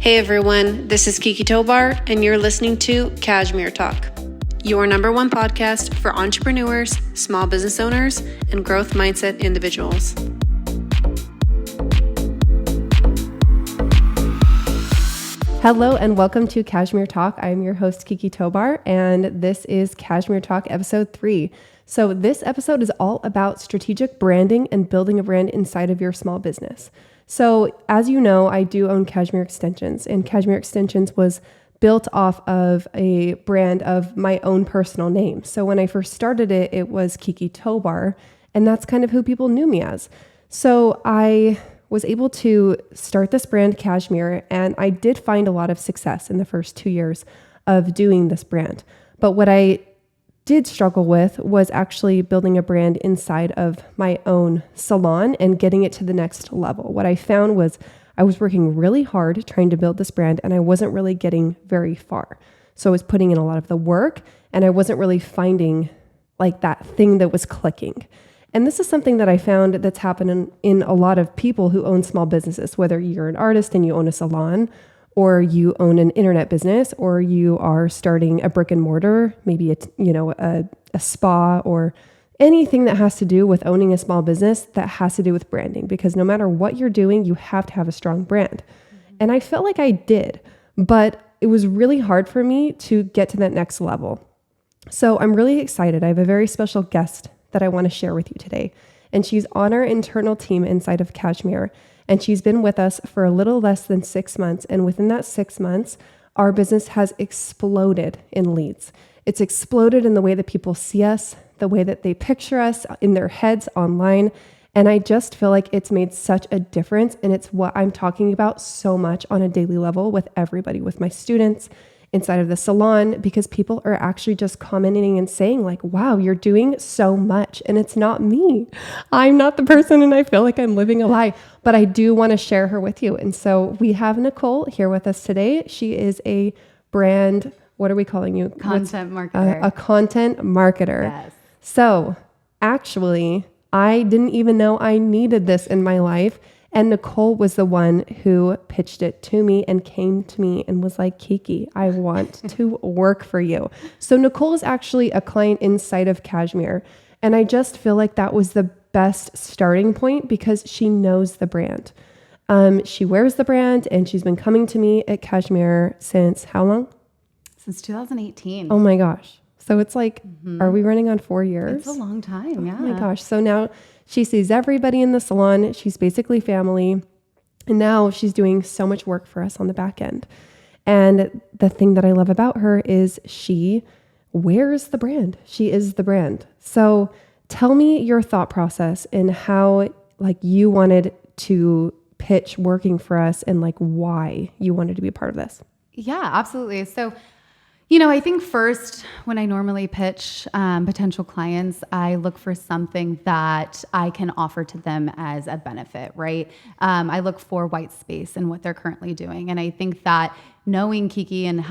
Hey everyone, this is Kiki Tobar, and you're listening to Kashmir Talk, your number one podcast for entrepreneurs, small business owners, and growth mindset individuals. Hello and welcome to Kashmir Talk. I'm your host, Kiki Tobar, and this is Kashmir Talk episode 3. So this episode is all about strategic branding and building a brand inside of your small business. So as you know, I do own Cashmere Extensions, and Cashmere Extensions was built off of a brand of my own personal name. So when I first started it, it was Kiki Tobar, and that's kind of who people knew me as. So I was able to start this brand Cashmere, and I did find a lot of success in the first 2 years of doing this brand. But what I did struggle with was actually building a brand inside of my own salon and getting it to the next level. What I found was I was working really hard trying to build this brand, and I wasn't really getting very far. So I was putting in a lot of the work, and I wasn't really finding like that thing that was clicking. And this is something that I found that's happening in a lot of people who own small businesses, whether you're an artist and you own a salon, or you own an internet business, or you are starting a brick and mortar, maybe a spa, or anything that has to do with owning a small business that has to do with branding. Because no matter what you're doing, you have to have a strong brand. And I felt like I did, but it was really hard for me to get to that next level. So I'm really excited. I have a very special guest that I want to share with you today. And she's on our internal team inside of Cashmere. And she's been with us for a little less than 6 months. And within that 6 months, our business has exploded in leads. It's exploded in the way that people see us, the way that they picture us in their heads online. And I just feel like it's made such a difference. And it's what I'm talking about so much on a daily level with everybody, with my students, inside of the salon, because people are actually just commenting and saying like, wow, you're doing so much. And it's not me. I'm not the person, and I feel like I'm living a lie, but I do want to share her with you. And so we have Nicole here with us today. She is a brand, what are we calling you? Content marketer. A content marketer. Yes. So actually, I didn't even know I needed this in my life. And Nicole was the one who pitched it to me and came to me and was like, Kiki, I want to work for you. So Nicole is actually a client inside of Cashmere. And I just feel like that was the best starting point because she knows the brand. She wears the brand, and she's been coming to me at Cashmere since how long? Since 2018. Oh my gosh. So it's like, Are we running on 4 years? It's a long time. Yeah. Oh my gosh. So now she sees everybody in the salon. She's basically family. And now she's doing so much work for us on the back end. And the thing that I love about her is she wears the brand. She is the brand. So tell me your thought process and how like you wanted to pitch working for us and like why you wanted to be a part of this. Yeah, absolutely. So, I think first when I normally pitch potential clients, I look for something that I can offer to them as a benefit, right? I look for white space in what they're currently doing. And I think that knowing Kiki and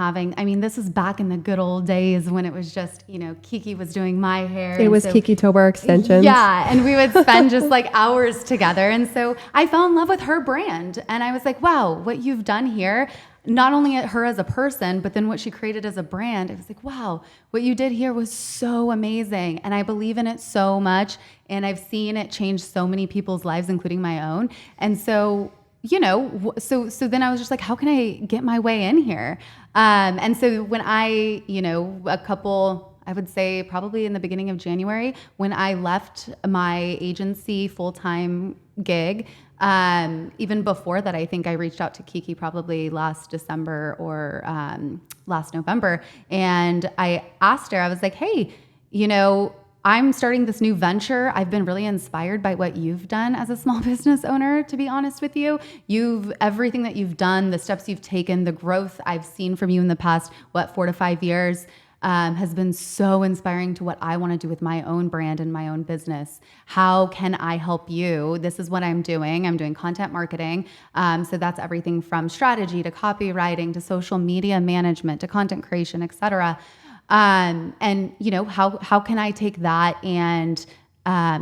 this is back in the good old days when it was just, Kiki was doing my hair. It was Kiki Tobar Extensions. Yeah. And we would spend just like hours together. And so I fell in love with her brand. And I was like, wow, what you've done here, not only her as a person, but then what she created as a brand, I was like, wow, what you did here was so amazing. And I believe in it so much. And I've seen it change so many people's lives, including my own. And so, so then I was just like, how can I get my way in here? And so when I would say probably in the beginning of January, when I left my agency full-time gig, even before that, I think I reached out to Kiki probably last December or last November. And I asked her, I was like, hey, I'm starting this new venture. I've been really inspired by what you've done as a small business owner, to be honest with you. Everything that you've done, the steps you've taken, the growth I've seen from you in the past, 4 to 5 years, has been so inspiring to what I want to do with my own brand and my own business. How can I help you? This is what I'm doing. I'm doing content marketing. So that's everything from strategy to copywriting to social media management to content creation, et cetera. And how can I take that and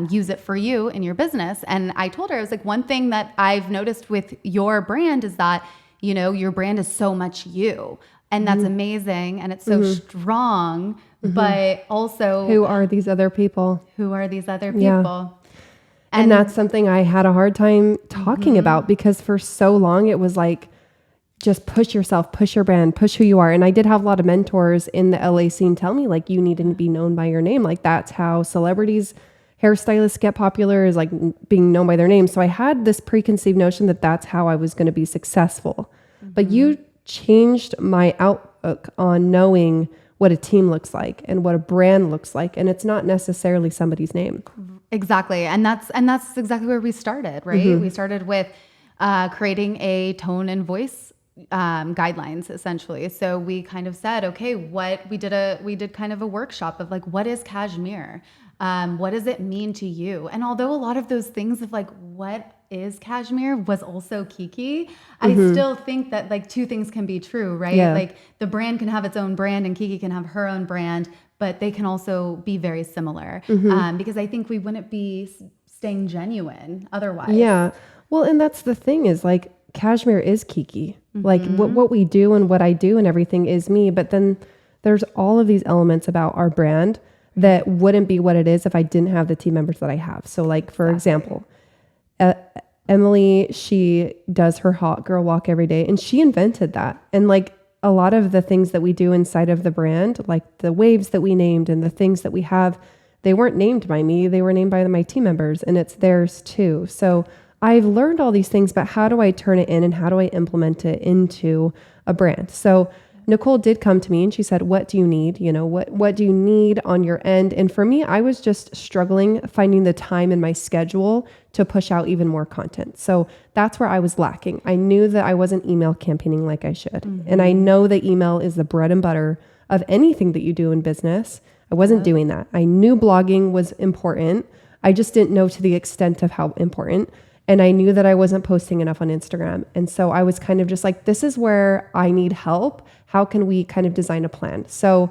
use it for you in your business? And I told her, I was like, one thing that I've noticed with your brand is that your brand is so much you. And that's amazing. And it's so strong, but also Who are these other people? Yeah. And that's something I had a hard time talking about, because for so long it was like, just push yourself, push your brand, push who you are. And I did have a lot of mentors in the LA scene tell me, like, you need to be known by your name. Like, that's how celebrities, hairstylists get popular, is like being known by their name. So I had this preconceived notion that that's how I was going to be successful. But you changed my outlook on knowing what a team looks like and what a brand looks like. And it's not necessarily somebody's name. Exactly. And that's exactly where we started, right? We started with creating a tone and voice guidelines, essentially. So we kind of said, okay, we did kind of a workshop of like, what is Cashmere? What does it mean to you? And although a lot of those things of like, what is Cashmere was also Kiki, I still think that like two things can be true, right? Yeah. Like the brand can have its own brand and Kiki can have her own brand, but they can also be very similar because I think we wouldn't be staying genuine otherwise. Yeah. Well, and that's the thing, is like, Cashmere is Kiki. Like what we do and what I do and everything is me. But then there's all of these elements about our brand that wouldn't be what it is if I didn't have the team members that I have. So like, for example, Emily, she does her hot girl walk every day, and she invented that. And like a lot of the things that we do inside of the brand, like the waves that we named and the things that we have, they weren't named by me. They were named by my team members, and it's theirs too. So I've learned all these things, but how do I turn it in and how do I implement it into a brand? So Nicole did come to me and she said, what do you need? What do you need on your end? And for me, I was just struggling finding the time in my schedule to push out even more content. So that's where I was lacking. I knew that I wasn't email campaigning like I should. And I know that email is the bread and butter of anything that you do in business. I wasn't doing that. I knew blogging was important. I just didn't know to the extent of how important. And I knew that I wasn't posting enough on Instagram. And so I was kind of just like, this is where I need help. How can we kind of design a plan? So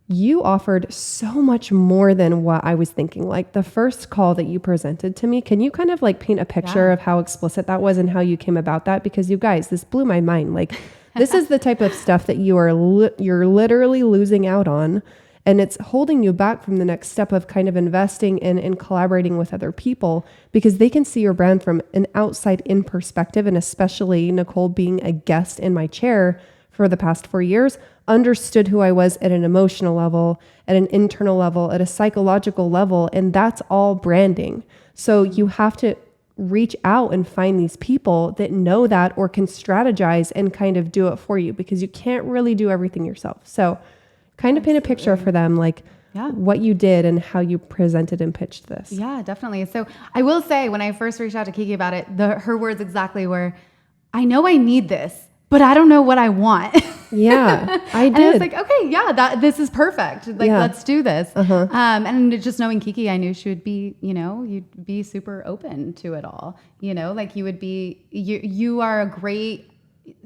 you offered so much more than what I was thinking. Like the first call that you presented to me, can you kind of like paint a picture of how explicit that was and how you came about that? Because you guys, this blew my mind. Like this is the type of stuff that you're literally losing out on. And it's holding you back from the next step of kind of investing in and collaborating with other people, because they can see your brand from an outside in perspective. And especially Nicole, being a guest in my chair for the past 4 years, understood who I was at an emotional level, at an internal level, at a psychological level. And that's all branding. So you have to reach out and find these people that know that or can strategize and kind of do it for you, because you can't really do everything yourself. So kind of paint a picture for them, like what you did and how you presented and pitched this. Yeah, definitely. So I will say, when I first reached out to Kiki about it, her words exactly were, I know I need this, but I don't know what I want. Yeah, I did. And I was like, okay, this is perfect. Like, let's do this. And just knowing Kiki, I knew she would be, you'd be super open to it all. Like you would be, you are a great,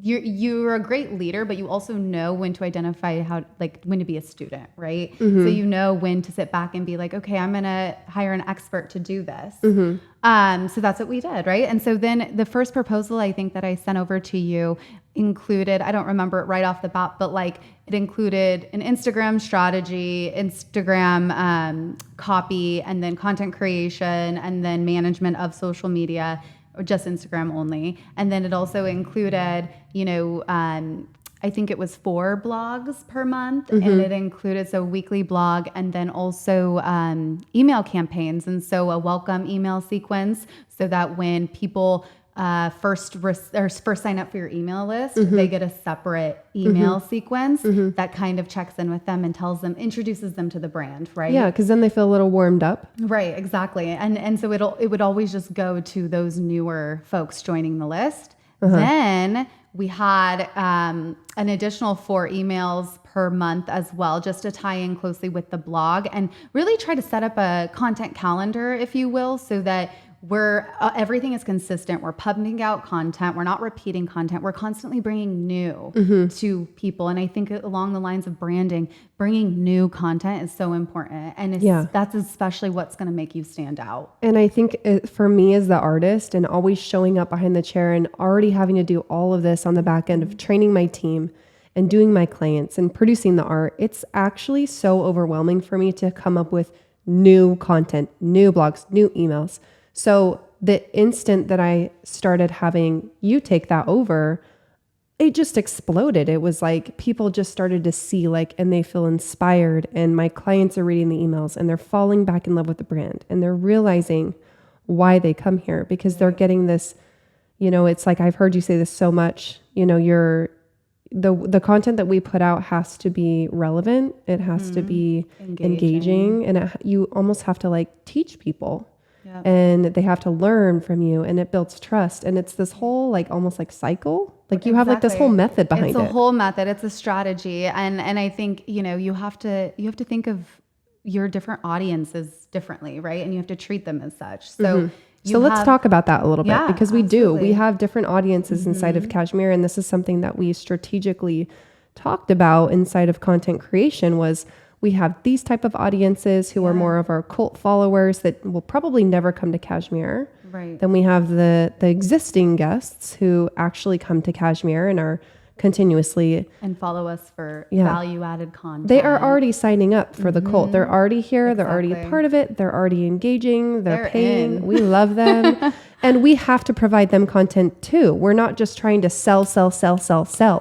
you're a great leader, but you also know when to identify when to be a student, right? So you know when to sit back and be like, okay, I'm going to hire an expert to do this. So that's what we did, right? And so then the first proposal I think that I sent over to you included, I don't remember it right off the bat, but like it included an Instagram strategy, Instagram copy, and then content creation, and then management of social media, or just Instagram only. And then it also included, I think it was 4 blogs per month, and it included a weekly blog, and then also email campaigns. And so a welcome email sequence, so that when people first sign up for your email list, they get a separate email sequence that kind of checks in with them and introduces them to the brand, right? Yeah, because then they feel a little warmed up. Right, exactly. And so it would always just go to those newer folks joining the list. Then we had an additional 4 emails per month as well, just to tie in closely with the blog and really try to set up a content calendar, if you will, so that everything is consistent. We're pumping out content. We're not repeating content. We're constantly bringing new to people. And I think along the lines of branding, bringing new content is so important. And that's especially what's going to make you stand out. And I think for me as the artist and always showing up behind the chair and already having to do all of this on the back end of training my team and doing my clients and producing the art, it's actually so overwhelming for me to come up with new content, new blogs, new emails. So the instant that I started having you take that over, it just exploded. It was like people just started to see and they feel inspired, and my clients are reading the emails and they're falling back in love with the brand and they're realizing why they come here because they're getting this, it's like, I've heard you say this so much, the content that we put out has to be relevant. It has to be engaging, and you almost have to teach people. Yep. And they have to learn from you, and it builds trust. And it's this whole almost cycle. You have this whole method behind it. It's a whole method. It's a strategy. And I think, you have to think of your different audiences differently, right? And you have to treat them as such. So let's talk about that a little bit because we do. We have different audiences inside of Cashmere, and this is something that we strategically talked about inside of content creation was we have these type of audiences who are more of our cult followers that will probably never come to Cashmere. Right. Then we have the existing guests who actually come to Cashmere and are continuously and follow us for value added content. They are already signing up for the cult. They're already here. Exactly. They're already a part of it. They're already engaging. They're paying. We love them. And we have to provide them content too. We're not just trying to sell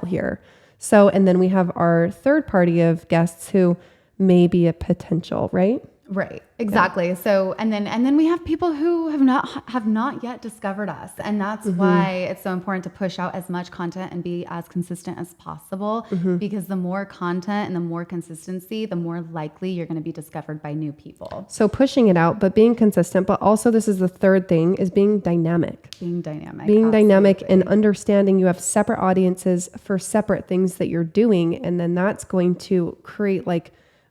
here. So, and then we have our third party of guests who may be a potential, right? Right. Exactly. Yeah. So, and then we have people who have not yet discovered us. And that's why it's so important to push out as much content and be as consistent as possible, because the more content and the more consistency, the more likely you're going to be discovered by new people. So pushing it out, but being consistent, but also this is the third thing is being dynamic. Being dynamic. Being dynamic and understanding you have separate audiences for separate things that you're doing. And then that's going to create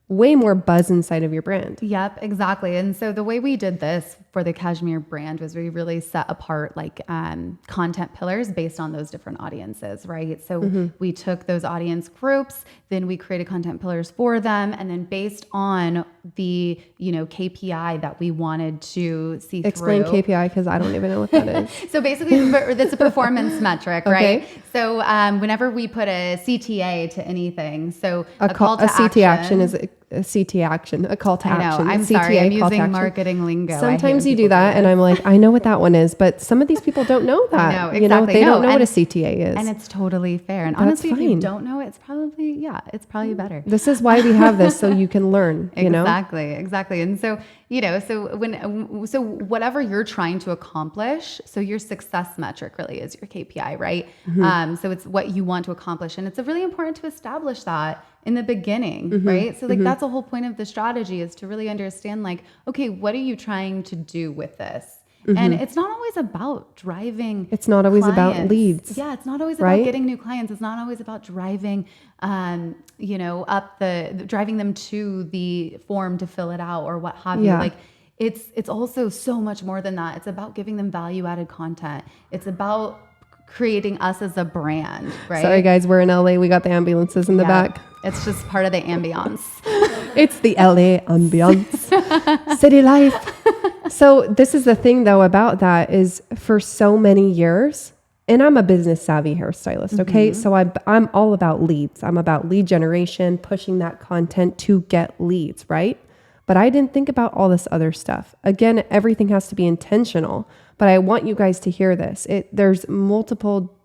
way more buzz inside of your brand. Yep, exactly. And so the way we did this for the Cashmere brand was we really set apart content pillars based on those different audiences, right? So we took those audience groups, then we created content pillars for them. And then based on the, KPI that we wanted to see Explain through. KPI because I don't even know what that is. So basically it's a performance metric, right? Okay. So whenever we put a CTA to anything, so a call to action. A CT action is a CT action, a call to action. I'm sorry, I'm using marketing lingo. Sometimes you do that and I'm like, I know what that one is, but some of these people don't know that. No, exactly. They don't know what a CTA is. And it's totally fair. And honestly, if you don't know, it's probably better. This is why we have this, so you can learn, Exactly. And so, so whatever you're trying to accomplish, so your success metric really is your KPI, right? So it's what you want to accomplish. And it's really important to establish that in the beginning, right? So that's the whole point of the strategy is to really understand okay, what are you trying to do with this? And it's not always about driving. It's not always clients. About leads. Yeah. It's not always about getting new clients. It's not always about driving, driving them to the form to fill it out or what have you. It's also so much more than that. It's about giving them value added content. It's about creating us as a brand, right? Sorry guys, we're in LA. We got the ambulances in the back. It's just part of the ambiance. It's the LA ambiance. City life. So this is the thing though about that is for so many years, and I'm a business savvy hairstylist, okay? So I'm all about leads. I'm about lead generation, pushing that content to get leads, right? But I didn't think about all this other stuff. Again, everything has to be intentional, but I want you guys to hear this. There's multiple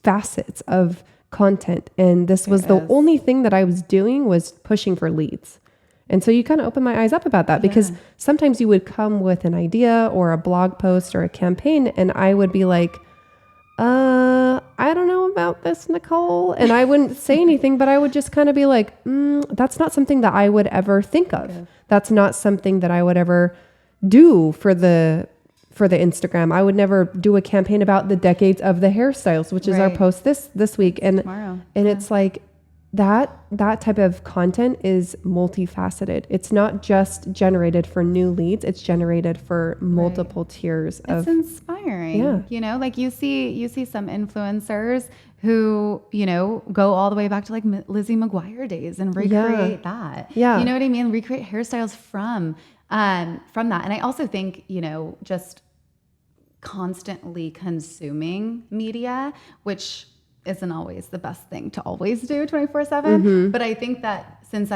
facets of content, and this was the only thing that I was doing was pushing for leads. And so you kind of opened my eyes up about that because sometimes you would come with an idea or a blog post or a campaign, and I would be like, I don't know about this, Nicole. And I wouldn't say anything, but I would just kind of be like, that's not something that I would ever think of. Yeah. That's not something that I would ever do for the Instagram. I would never do a campaign about the decades of the hairstyles, which is our post this week. And it's like, that type of content is multifaceted. It's not just generated for new leads. It's generated for multiple tiers of. It's inspiring. Yeah. You know, like you see some influencers who, you know, go all the way back to like Lizzie McGuire days and recreate that. Yeah. You know what I mean? Recreate hairstyles from that. And I also think, you know, just constantly consuming media, which isn't always the best thing to always do 24/7. But I think that since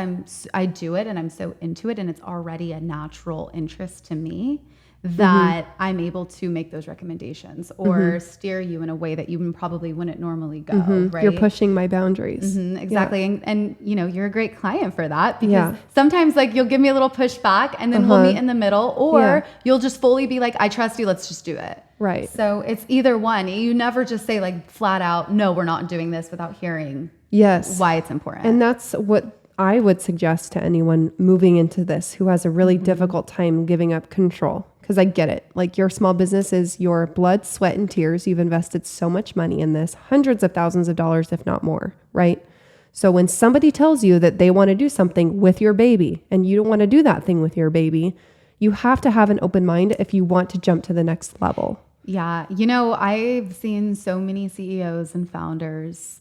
I do it and I'm so into it and it's already a natural interest to me, that I'm able to make those recommendations or steer you in a way that you probably wouldn't normally go, right? You're pushing my boundaries. Exactly. Yeah. And, you know, you're a great client for that because sometimes like you'll give me a little pushback and then we'll meet in the middle, or you'll just fully be like, I trust you. Let's just do it. Right. So it's either one. You never just say like flat out, no, we're not doing this without hearing why it's important. And that's what I would suggest to anyone moving into this who has a really difficult time giving up control. Because I get it. Like your small business is your blood, sweat, and tears. You've invested so much money in this, hundreds of thousands of dollars, if not more, right? So when somebody tells you that they want to do something with your baby and you don't want to do that thing with your baby, you have to have an open mind if you want to jump to the next level. Yeah. You know, I've seen so many CEOs and founders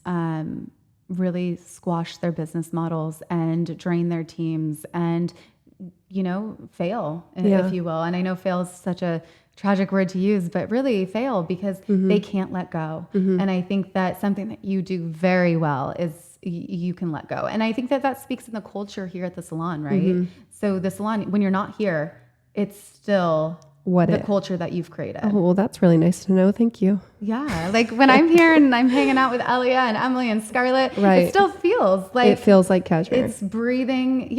really squash their business models and drain their teams and, you know, fail, if you will. And I know fail is such a tragic word to use, but really fail because they can't let go. And I think that something that you do very well is you can let go. And I think that speaks in the culture here at the salon, right? So the salon, when you're not here, it's still the culture that you've created. Oh, well, that's really nice to know. Thank you. Yeah. Like when I'm here and I'm hanging out with Elia and Emily and Scarlett, it still feels like... It feels like Cashmere. It's breathing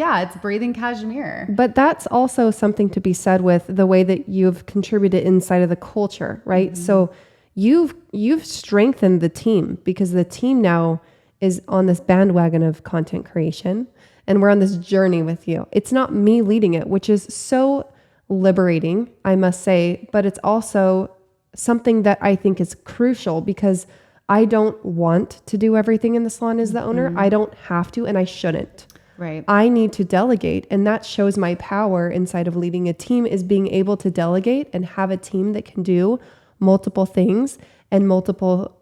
Cashmere. But that's also something to be said with the way that you've contributed inside of the culture, right? So you've strengthened the team because the team now is on this bandwagon of content creation and we're on this journey with you. It's not me leading it, which is so liberating, I must say, but it's also something that I think is crucial because I don't want to do everything in the salon as the owner. I don't have to, and I shouldn't. Right. I need to delegate, and that shows my power inside of leading a team is being able to delegate and have a team that can do multiple things and multiple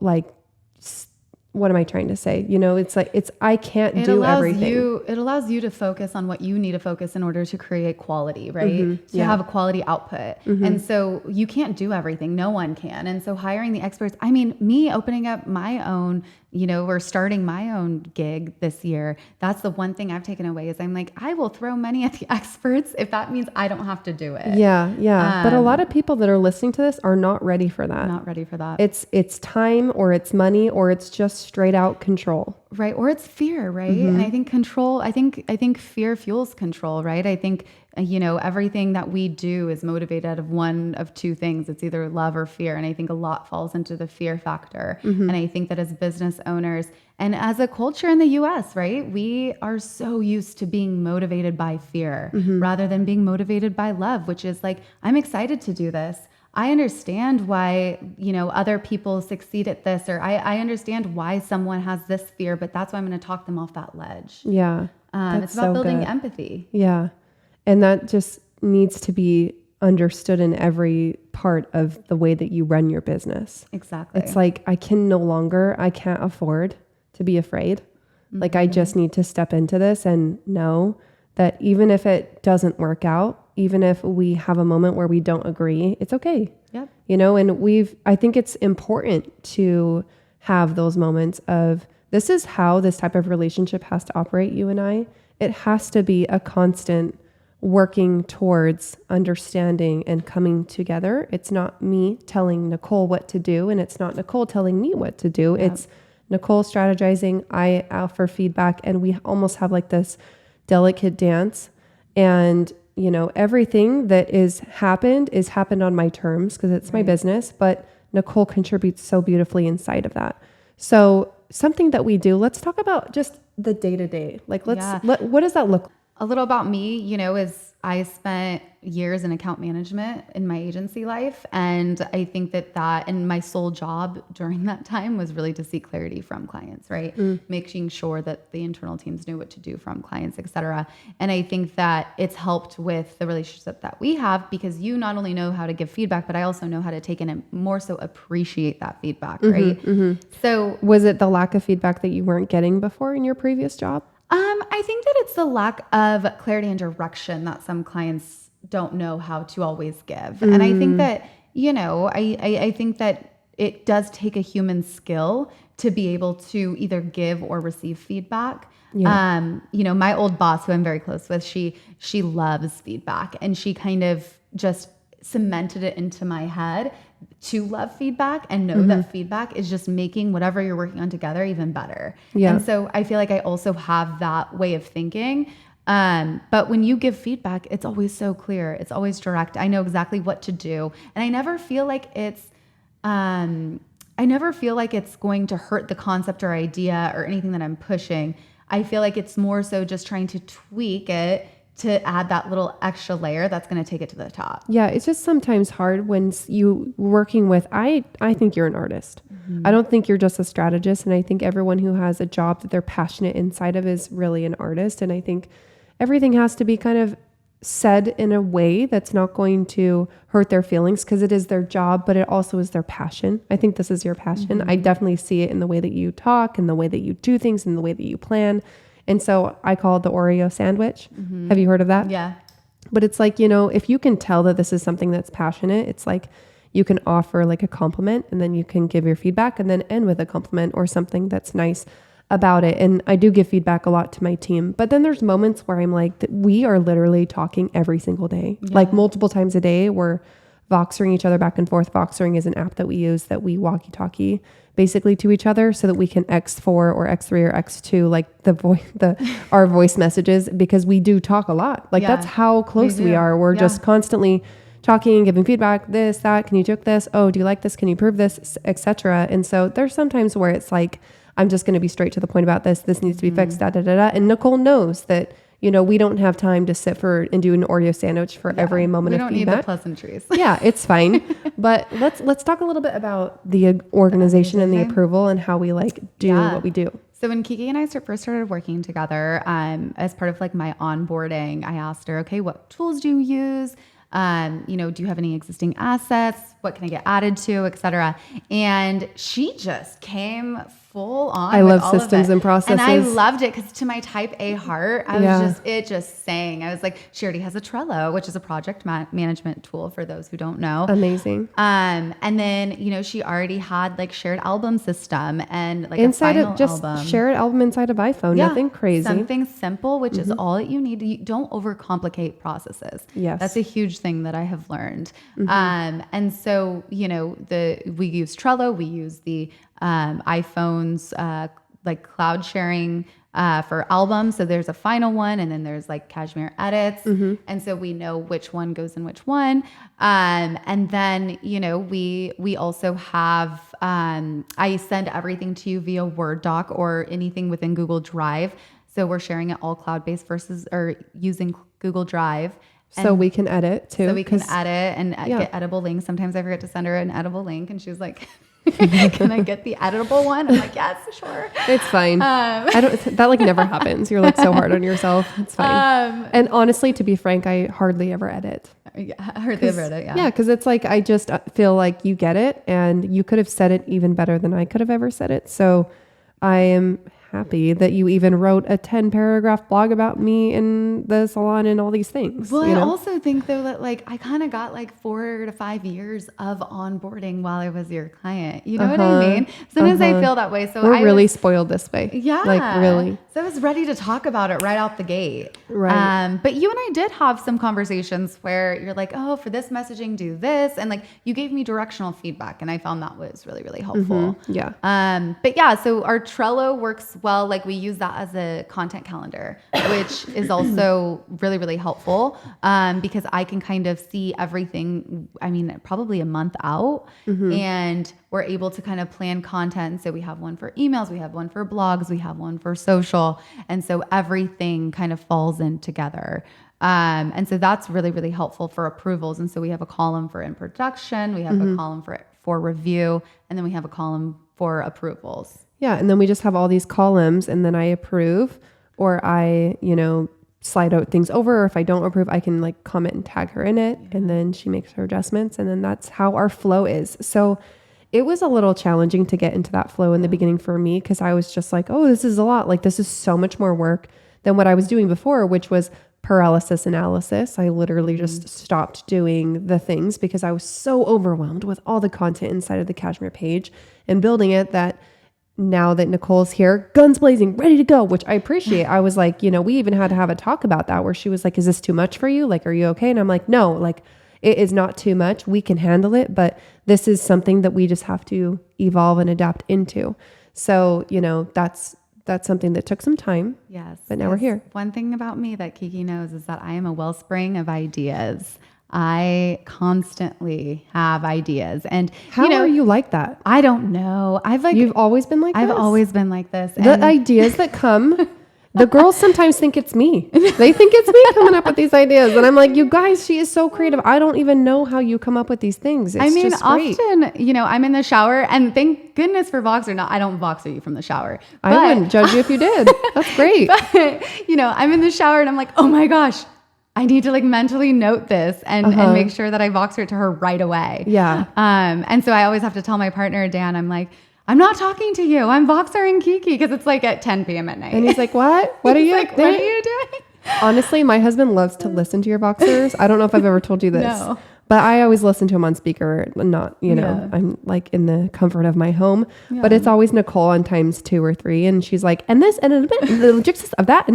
what am I trying to say? You know, I can't do everything. It allows you to focus on what you need to focus in order to create quality, right? To have a quality output. And so you can't do everything. No one can. And so hiring the experts, I mean, me opening up my own, you know, or starting my own gig this year, that's the one thing I've taken away is I'm like, I will throw money at the experts if that means I don't have to do it. Yeah. Yeah. But a lot of people that are listening to this are not ready for that. Not ready for that. It's time or it's money or it's just straight out control. Right. Or it's fear, right? And I think control, I think fear fuels control, right? I think, you know, everything that we do is motivated out of one of two things. It's either love or fear. And I think a lot falls into the fear factor. And I think that as business owners and as a culture in the US, right, we are so used to being motivated by fear rather than being motivated by love, which is like, I'm excited to do this. I understand why, you know, other people succeed at this, or I understand why someone has this fear, but that's why I'm going to talk them off that ledge. Yeah. It's about building empathy. Yeah. And that just needs to be understood in every part of the way that you run your business. Exactly. It's like, I can't afford to be afraid. Like, I just need to step into this and know that even if it doesn't work out, even if we have a moment where we don't agree, it's okay. Yep. You know, and I think it's important to have those moments of, this is how this type of relationship has to operate, you and I. It has to be a constant working towards understanding and coming together. It's not me telling Nicole what to do, and it's not Nicole telling me what to do. Yep. It's Nicole strategizing, I offer feedback, and we almost have like this delicate dance. And you know, everything that is happened on my terms because it's my business, but Nicole contributes so beautifully inside of that. So something that we do, let's talk about just the day-to-day. Like, what does that look like? A little about me, you know, is I spent years in account management in my agency life. And I think and my sole job during that time was really to seek clarity from clients, right? Making sure that the internal teams knew what to do from clients, et cetera. And I think that it's helped with the relationship that we have, because you not only know how to give feedback, but I also know how to take in and more so appreciate that feedback, right? So was it the lack of feedback that you weren't getting before in your previous job? I think that it's the lack of clarity and direction that some clients don't know how to always give. And I think that, I think that it does take a human skill to be able to either give or receive feedback. Yeah. My old boss, who I'm very close with, she loves feedback, and she kind of just cemented it into my head to love feedback and know that feedback is just making whatever you're working on together even better. Yeah. And so I feel like I also have that way of thinking. But when you give feedback, it's always so clear. It's always direct. I know exactly what to do. And I never feel like it's going to hurt the concept or idea or anything that I'm pushing. I feel like it's more so just trying to tweak it to add that little extra layer that's going to take it to the top. Yeah, it's just sometimes hard when you working with, I think you're an artist. I don't think you're just a strategist. And I think everyone who has a job that they're passionate inside of is really an artist. And I think everything has to be kind of said in a way that's not going to hurt their feelings, because it is their job, but it also is their passion. I think this is your passion. I definitely see it in the way that you talk and the way that you do things and the way that you plan. And so I call it the Oreo sandwich. Have you heard of that? Yeah. But it's like, if you can tell that this is something that's passionate, it's like you can offer like a compliment, and then you can give your feedback and then end with a compliment or something that's nice about it. And I do give feedback a lot to my team, but then there's moments where I'm like, we are literally talking every single day, like multiple times a day. We're Voxering each other back and forth. Voxering is an app that we use that we walkie-talkie basically to each other so that we can X4 or X3 or X2 like our voice messages, because we do talk a lot. Like that's how close we are. We're just constantly talking, giving feedback, this, that, can you joke this? Oh, do you like this? Can you prove this? Etc. And so there's sometimes where it's like, I'm just going to be straight to the point about this. This needs to be fixed, da, da, da, da. And Nicole knows that, we don't have time to sit and do an Oreo sandwich for every moment of feedback. We don't need the pleasantries. Yeah, it's fine. But let's talk a little bit about the organization and the approval and how we do what we do. So when Kiki and I first started working together, as part of my onboarding, I asked her, okay, what tools do you use? Do you have any existing assets? What can I get added to, et cetera? And she just came full on. I love systems and processes. And I loved it because to my type A heart, it just sang. I was like, she already has a Trello, which is a project management tool for those who don't know. Amazing. And then, she already had shared album system and inside a final of just album. Shared album inside of iPhone. Yeah, nothing crazy. Something simple, which is all that you need. You don't overcomplicate processes. Yes. That's a huge thing that I have learned. And so, we use Trello, we use the iPhone's cloud sharing for albums. So there's a final one, and then there's Cashmere edits. And so we know which one goes in which one. And then, we also have, I send everything to you via Word doc or anything within Google Drive. So we're sharing it all cloud-based or using Google Drive. So we can edit too. So we can edit and get editable links. Sometimes I forget to send her an editable link, and she's like, can I get the editable one? I'm like, yes, sure. It's fine. That never happens. You're so hard on yourself. It's fine. And honestly, to be frank, I hardly ever edit. Yeah, I hardly ever edit. Yeah. Yeah. Cause it's I just feel like you get it, and you could have said it even better than I could have ever said it. So I am happy that you even wrote a 10-paragraph blog about me in the salon and all these things. Well, I also think though that I kind of got 4 to 5 years of onboarding while I was your client. You know what I mean? Sometimes I feel that way. So we're really spoiled this way. Yeah. Really. So I was ready to talk about it right out the gate. Right. But you and I did have some conversations where you're like, oh, for this messaging, do this. And you gave me directional feedback, and I found that was really, really helpful. Yeah. But yeah, so our Trello works Well, like we use that as a content calendar, which is also really, really helpful because I can kind of see everything, I mean, probably a month out, and we're able to kind of plan content. So we have one for emails, we have one for blogs, we have one for social. And so everything kind of falls in together. And so that's really, really helpful for approvals. And so we have a column for in production, we have a column for review, and then we have a column for approvals. Yeah. And then we just have all these columns, and then I approve, or I, slide out things over. Or if I don't approve, I can like comment and tag her in it. And then she makes her adjustments. And then that's how our flow is. So it was a little challenging to get into that flow in the beginning for me, because I was just like, oh, this is a lot. Like, this is so much more work than what I was doing before, which was paralysis analysis. I literally just stopped doing the things because I was so overwhelmed with all the content inside of the Cashmere page and building it, that now that Nicole's here, guns blazing, ready to go, which I appreciate. I was like, we even had to have a talk about that, where she was like, is this too much for you? Like, are you okay? And I'm like, no, like, it is not too much. We can handle it, but this is something that we just have to evolve and adapt into. So, that's something that took some time. Yes. But now we're here. One thing about me that Kiki knows is that I am a wellspring of ideas. I constantly have ideas. And how are you like that? I don't know. You've always been like this? I've always been like this. The ideas that come, the girls sometimes think it's me. They think it's me coming up with these ideas. And I'm like, you guys, she is so creative. I don't even know how you come up with these things. It's just great. Often, I'm in the shower, and thank goodness for Voxer. I don't Voxer you from the shower. I wouldn't judge you if you did. That's great. But, I'm in the shower and I'm like, oh my gosh, I need to like mentally note this and make sure that I Voxer it to her right away. Yeah. And so I always have to tell my partner, Dan, I'm like, I'm not talking to you. I'm Voxering Kiki, because it's like at 10 p.m. at night. And he's like, what? What are you like, what are you doing? Honestly, my husband loves to listen to your Voxers. I don't know if I've ever told you this. No. But I always listen to him on speaker, not, I'm like in the comfort of my home, but it's always Nicole on times 2 or 3. And she's like, and this, and the logistics of that.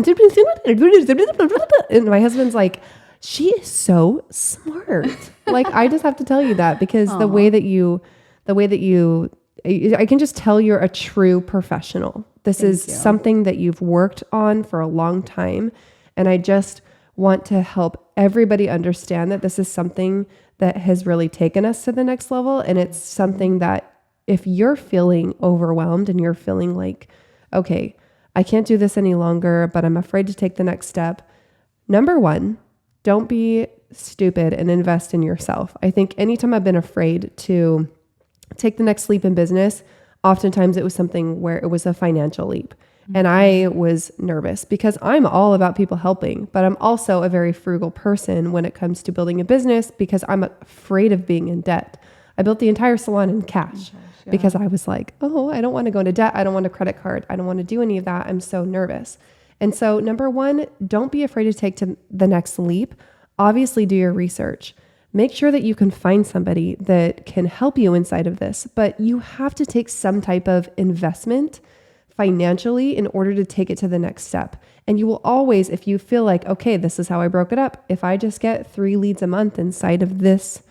And my husband's like, she is so smart. Like, I just have to tell you that, because the way that you, I can just tell you're a true professional. This is something that you've worked on for a long time. And I just want to help everybody understand that this is something that has really taken us to the next level. And it's something that if you're feeling overwhelmed and you're feeling like, okay, I can't do this any longer, but I'm afraid to take the next step. Number one, don't be stupid and invest in yourself. I think anytime I've been afraid to take the next leap in business, oftentimes it was something where it was a financial leap. And I was nervous because I'm all about people helping, but I'm also a very frugal person when it comes to building a business, because I'm afraid of being in debt. I built the entire salon in cash because I was like, oh, I don't want to go into debt. I don't want a credit card. I don't want to do any of that. I'm so nervous. And so number one, don't be afraid to take to the next leap. Obviously, do your research. Make sure that you can find somebody that can help you inside of this, but you have to take some type of investment financially in order to take it to the next step. And you will always, if you feel like, okay, this is how I broke it up. If I just get 3 leads a month inside of this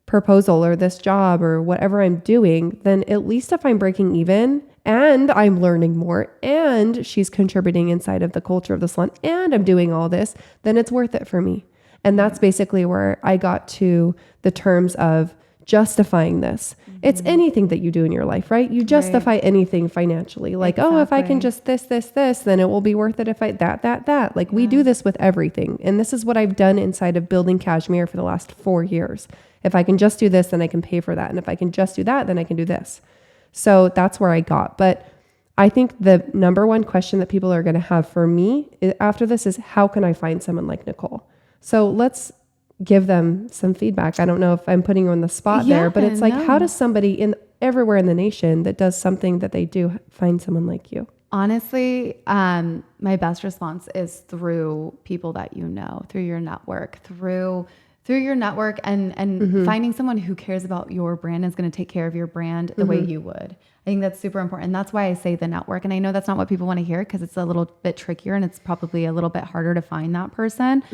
proposal or this job or whatever I'm doing, then at least if I'm breaking even and I'm learning more and she's contributing inside of the culture of the salon and I'm doing all this, then it's worth it for me. And that's basically where I got to the terms of justifying this. It's anything that you do in your life, right? You justify anything financially. Like, oh, if I can just this, then it will be worth it if I that. Like we do this with everything. And this is what I've done inside of building Cashmere for the last 4 years. If I can just do this, then I can pay for that. And if I can just do that, then I can do this. So that's where I got. But I think the number one question that people are going to have for me after this is, how can I find someone like Nicole? So let's give them some feedback. I don't know if I'm putting you on the spot there, but it's like, how does somebody everywhere in the nation that does something that they do find someone like you? Honestly, my best response is through people that you know, through your network, through your network and finding someone who cares about your brand and is going to take care of your brand the way you would. I think that's super important. And that's why I say the network. And I know that's not what people want to hear because it's a little bit trickier and it's probably a little bit harder to find that person.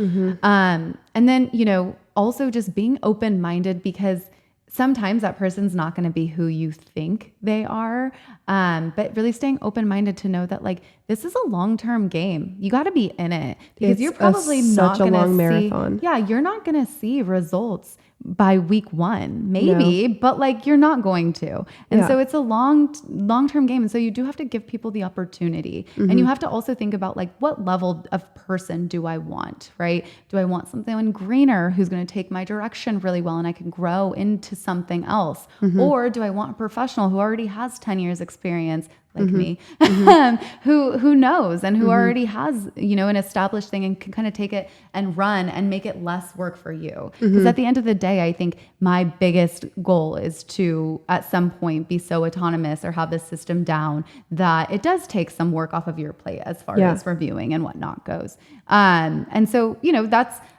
And then, also just being open-minded, because sometimes that person's not going to be who you think they are. But really staying open-minded to know that like, this is a long-term game. You got to be in it because It's you're probably such not a going to long see, marathon. yeah, you're not going to see results by week 1, maybe, but like you're not going to. And so it's a long-term game. And so you do have to give people the opportunity. And you have to also think about like, what level of person do I want, right? Do I want someone greener who's going to take my direction really well and I can grow into something else? Or do I want a professional who already has 10 years experience like me, who knows and who already has, you know, an established thing and can kind of take it and run and make it less work for you. Because at the end of the day, I think my biggest goal is to, at some point, be so autonomous or have this system down that it does take some work off of your plate as far as reviewing and whatnot goes. And so, you know,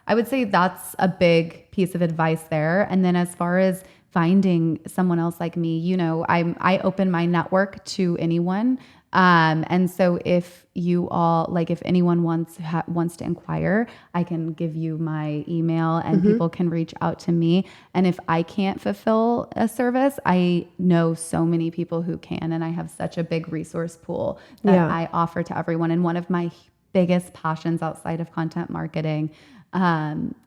I would say that's a big piece of advice there. And then as far as finding someone else like me, you know, I open my network to anyone. And so if you all, like if anyone wants to inquire, I can give you my email and people can reach out to me. And if I can't fulfill a service, I know so many people who can, and I have such a big resource pool that I offer to everyone. And one of my biggest passions outside of content marketing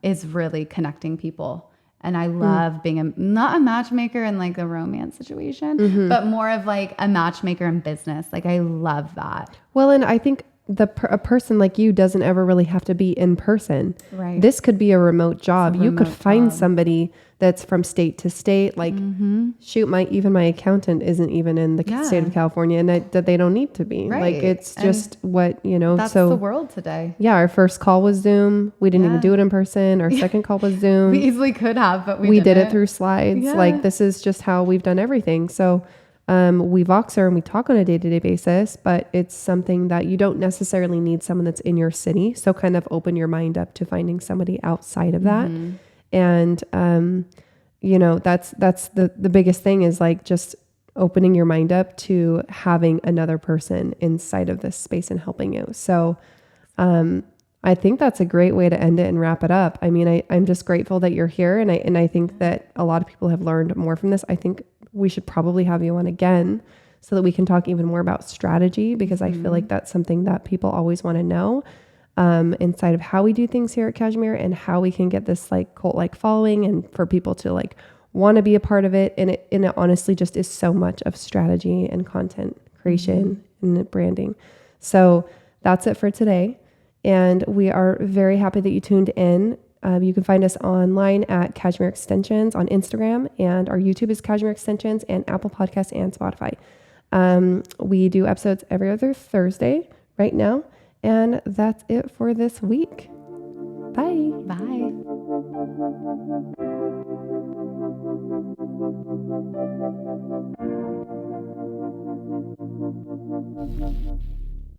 is really connecting people. And I love being not a matchmaker in like a romance situation, but more of like a matchmaker in business. Like I love that. Well, and I think a person like you doesn't ever really have to be in person. Right. This could be a remote job. You could find somebody that's from state to state. Like, shoot, even my accountant isn't even in the state of California, and that they don't need to be. Right. Like, it's just what, you know. That's the world today. Yeah, our first call was Zoom. We didn't even do it in person. Our second call was Zoom. We easily could have, but we did it through slides. Yeah. Like, this is just how we've done everything. So we Voxer and we talk on a day-to-day basis, but it's something that you don't necessarily need someone that's in your city. So kind of open your mind up to finding somebody outside of that. And, you know, that's the biggest thing is like just opening your mind up to having another person inside of this space and helping you. So, I think that's a great way to end it and wrap it up. I mean, I'm just grateful that you're here. And I think that a lot of people have learned more from this. I think we should probably have you on again so that we can talk even more about strategy, because I feel like that's something that people always want to know, inside of how we do things here at Cashmere and how we can get this like cult-like following and for people to like want to be a part of it. And it honestly just is so much of strategy and content creation and branding. So that's it for today. And we are very happy that you tuned in. You can find us online at Cashmere Extensions on Instagram, and our YouTube is Cashmere Extensions, and Apple Podcasts and Spotify. We do episodes every other Thursday right now. And that's it for this week. Bye. Bye.